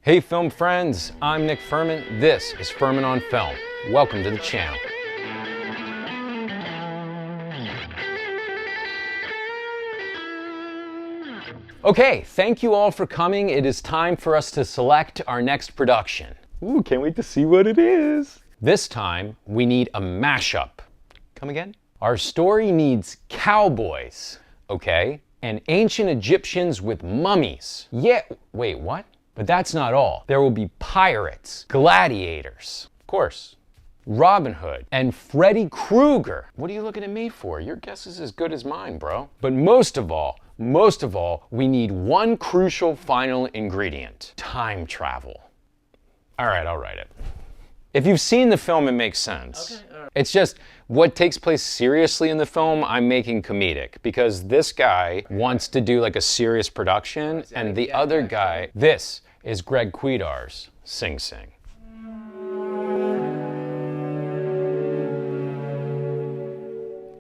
Hey film friends, I'm Nick Furman. This is Furman on Film. Welcome to the channel. Okay, thank you all for coming. It is time for us to select our next production. Ooh, can't wait to see what it is. This time, we need a mashup. Come again? Our story needs cowboys, okay? And ancient Egyptians with mummies. Yeah, wait, what? But that's not all. There will be pirates, gladiators, of course, Robin Hood, and Freddy Krueger. What are you looking at me for? Your guess is as good as mine, bro. But most of all, we need one crucial final ingredient: time travel. All right, I'll write it. If you've seen the film, it makes sense. Okay, all right. It's just what takes place seriously in the film, I'm making comedic because this guy wants to do like a serious production, and the other guy, this is Greg Kwedar's Sing Sing.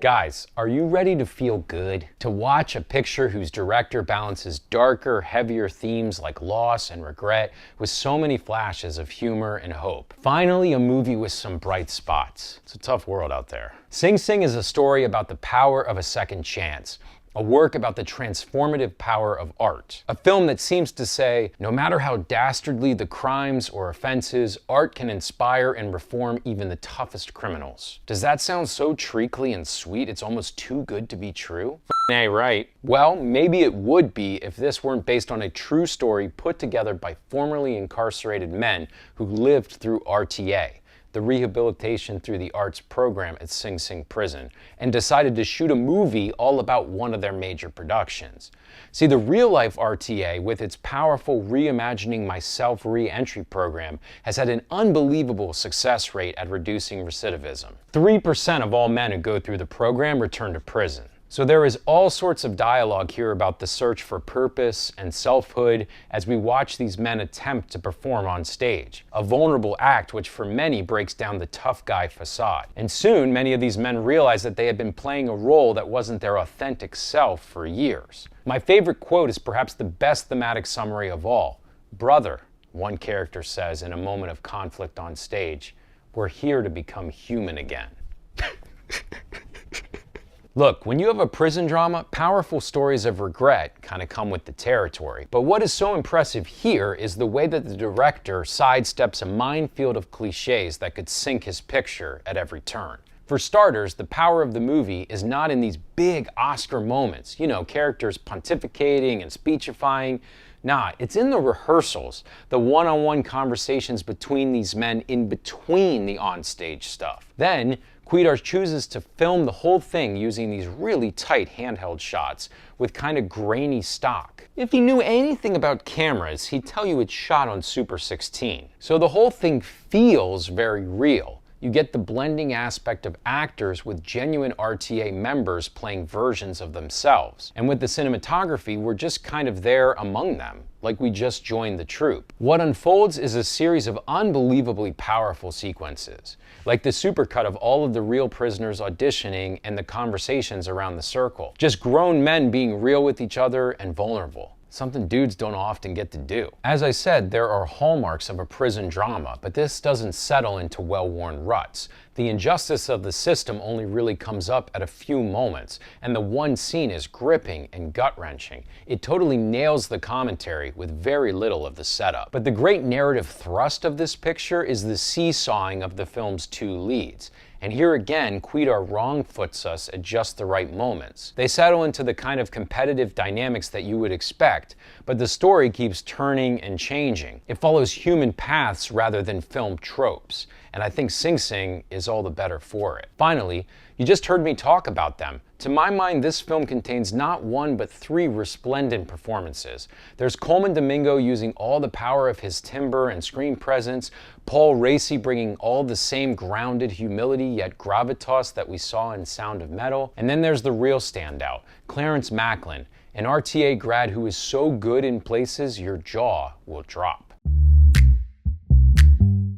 Guys, are you ready to feel good? To watch a picture whose director balances darker, heavier themes like loss and regret with so many flashes of humor and hope. Finally, a movie with some bright spots. It's a tough world out there. Sing Sing is a story about the power of a second chance. A work about the transformative power of art. A film that seems to say, no matter how dastardly the crimes or offenses, art can inspire and reform even the toughest criminals. Does that sound so treacly and sweet it's almost too good to be true? A right. Well, maybe it would be if this weren't based on a true story put together by formerly incarcerated men who lived through RTA, the Rehabilitation Through the Arts program at Sing Sing Prison, and decided to shoot a movie all about one of their major productions. See, the real-life RTA, with its powerful Reimagining Myself re-entry program, has had an unbelievable success rate at reducing recidivism. 3% of all men who go through the program return to prison. So there is all sorts of dialogue here about the search for purpose and selfhood as we watch these men attempt to perform on stage. A vulnerable act which for many breaks down the tough guy facade. And soon, many of these men realize that they had been playing a role that wasn't their authentic self for years. My favorite quote is perhaps the best thematic summary of all. "Brother," one character says in a moment of conflict on stage, "we're here to become human again." Look, when you have a prison drama, powerful stories of regret kind of come with the territory. But what is so impressive here is the way that the director sidesteps a minefield of cliches that could sink his picture at every turn. For starters, the power of the movie is not in these big Oscar moments, characters pontificating and speechifying. Nah, it's in the rehearsals, the one-on-one conversations between these men in between the onstage stuff. Then, Kwedar chooses to film the whole thing using these really tight handheld shots with kind of grainy stock. If he knew anything about cameras, he'd tell you it's shot on Super 16. So the whole thing feels very real. You get the blending aspect of actors with genuine RTA members playing versions of themselves. And with the cinematography, we're just kind of there among them, like we just joined the troupe. What unfolds is a series of unbelievably powerful sequences, like the supercut of all of the real prisoners auditioning and the conversations around the circle. Just grown men being real with each other and vulnerable. Something dudes don't often get to do. As I said, there are hallmarks of a prison drama, but this doesn't settle into well-worn ruts. The injustice of the system only really comes up at a few moments, and the one scene is gripping and gut-wrenching. It totally nails the commentary with very little of the setup. But the great narrative thrust of this picture is the seesawing of the film's two leads. And here again, Kwedar wrong-foots us at just the right moments. They settle into the kind of competitive dynamics that you would expect, but the story keeps turning and changing. It follows human paths rather than film tropes, and I think Sing Sing is all the better for it. Finally, you just heard me talk about them. To my mind, this film contains not one but three resplendent performances. There's Colman Domingo using all the power of his timbre and screen presence, Raci bringing all the same grounded humility yet gravitas that we saw in Sound of Metal, and then there's the real standout, Clarence Maclin, an RTA grad who is so good in places your jaw will drop.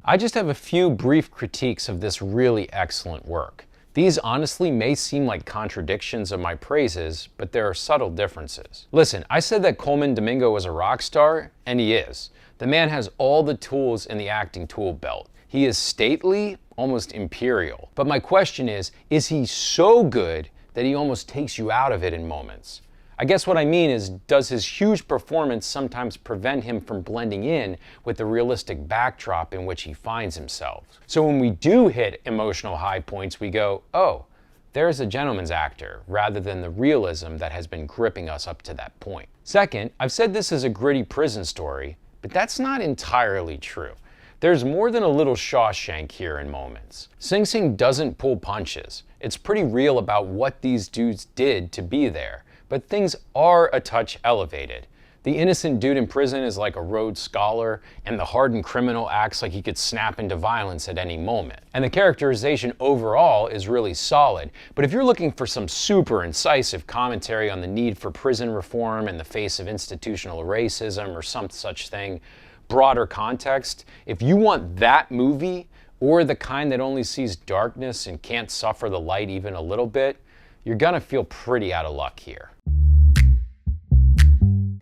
I just have a few brief critiques of this really excellent work. These honestly may seem like contradictions of my praises, but there are subtle differences. Listen, I said that Colman Domingo was a rock star, and he is. The man has all the tools in the acting tool belt. He is stately, almost imperial. But my question is he so good that he almost takes you out of it in moments? I guess what I mean is, does his huge performance sometimes prevent him from blending in with the realistic backdrop in which he finds himself? So when we do hit emotional high points, we go, oh, there's a gentleman's actor, rather than the realism that has been gripping us up to that point. Second, I've said this is a gritty prison story, but that's not entirely true. There's more than a little Shawshank here in moments. Sing Sing doesn't pull punches. It's pretty real about what these dudes did to be there, but things are a touch elevated. The innocent dude in prison is like a Rhodes Scholar, and the hardened criminal acts like he could snap into violence at any moment. And the characterization overall is really solid, but if you're looking for some super incisive commentary on the need for prison reform in the face of institutional racism or some such thing, broader context, if you want that movie, or the kind that only sees darkness and can't suffer the light even a little bit, you're gonna feel pretty out of luck here.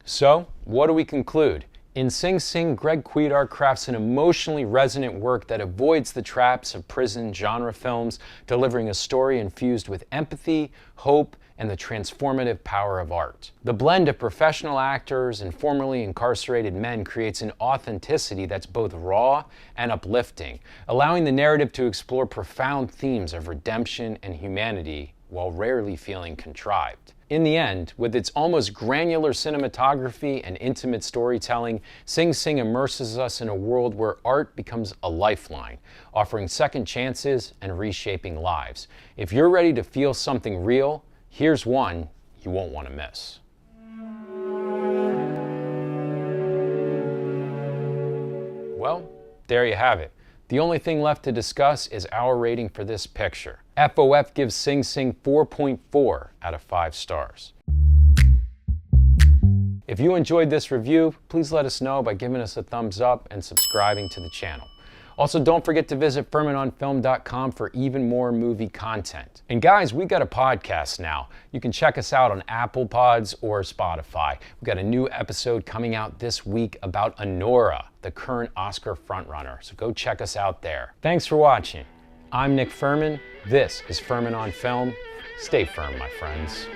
So, what do we conclude? In Sing Sing, Greg Kwedar crafts an emotionally resonant work that avoids the traps of prison genre films, delivering a story infused with empathy, hope, and the transformative power of art. The blend of professional actors and formerly incarcerated men creates an authenticity that's both raw and uplifting, allowing the narrative to explore profound themes of redemption and humanity while rarely feeling contrived. In the end, with its almost granular cinematography and intimate storytelling, Sing Sing immerses us in a world where art becomes a lifeline, offering second chances and reshaping lives. If you're ready to feel something real, here's one you won't want to miss. Well, there you have it. The only thing left to discuss is our rating for this picture. FOF gives Sing Sing 4.4 out of 5 stars. If you enjoyed this review, please let us know by giving us a thumbs up and subscribing to the channel. Also, don't forget to visit FurmanOnFilm.com for even more movie content. And guys, we got a podcast now. You can check us out on Apple Pods or Spotify. We've got a new episode coming out this week about Anora, the current Oscar frontrunner. So go check us out there. Thanks for watching. I'm Nick Furman. This is Furman on Film. Stay firm, my friends.